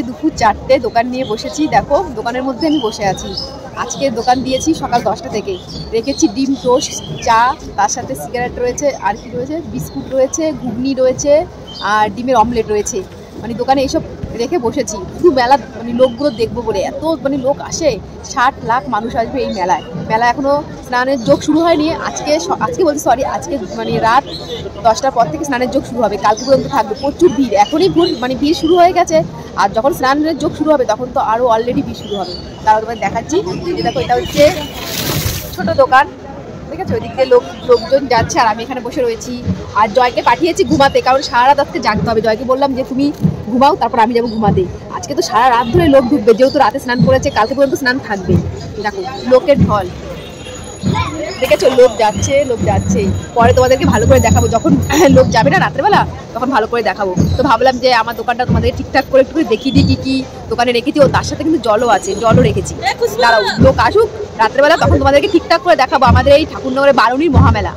দুপুর 4টে দোকান নিয়ে বসেছি। দেখো দোকানের মধ্যে আমি বসে আছি। আজকে দোকান দিয়েছি সকাল 10টা থেকে। রেখেছি ডিম টোস্ট, চা, তার সাথে সিগারেট রয়েছে, আর কি রয়েছে, বিস্কুট রয়েছে, ঘুগনি রয়েছে, আর ডিমের অমলেট রয়েছে। মানে দোকানে এইসব রেখে বসেছি শুধু মেলা মানে লোকগুলো দেখবো বলে। এত মানে লোক আসে, 60 লাখ মানুষ আসবে এই মেলায়। মেলা এখনও স্নানের যোগ শুরু হয়নি। আজকে বলছি সরি, আজকে মানে রাত 10টার পর থেকে স্নানের যোগ শুরু হবে, কালকে পর্যন্ত থাকবে। প্রচুর ভিড়, এখনই ভিড় শুরু হয়ে গেছে। আর যখন স্নানের যোগ শুরু হবে তখন তো আরও অলরেডি ভিড় শুরু হবে। তাও তোমায় দেখাচ্ছি। দেখো এটা হচ্ছে ছোট দোকান, ঠিক আছে। ওইদিক দিয়ে লোকজন যাচ্ছে আর আমি এখানে বসে রয়েছি। আর জয়কে পাঠিয়েছি ঘুমাতে, কারণ সারা রাত আজকে জাগতে হবে। জয়কে বললাম যে তুমি ঘুমাও, তারপর আমি যাবো ঘুমাতে। আজকে তো সারা রাত ধরে লোক ঢুকবে, যেহেতু রাতে স্নান করেছে, কালকে পর্যন্ত স্নান থাকবে। দেখো লোকের ঢল, দেখেছো লোক যাচ্ছে। পরে তোমাদেরকে ভালো করে দেখাবো, যখন লোক যাবে না রাত্রেবেলা, তখন ভালো করে দেখাবো। তো ভাবলাম যে আমার দোকানটা তোমাদেরকে ঠিকঠাক করে একটু দেখিয়ে দিই কি দোকানে রেখেছি। ও তার সাথে কিন্তু জলও আছে, জলও রেখেছি। দাঁড়াও লোক আসুক রাত্রেবেলা, তখন তোমাদেরকে ঠিকঠাক করে দেখাবো আমাদের এই ঠাকুরনগরের বারুণীর মহামেলা।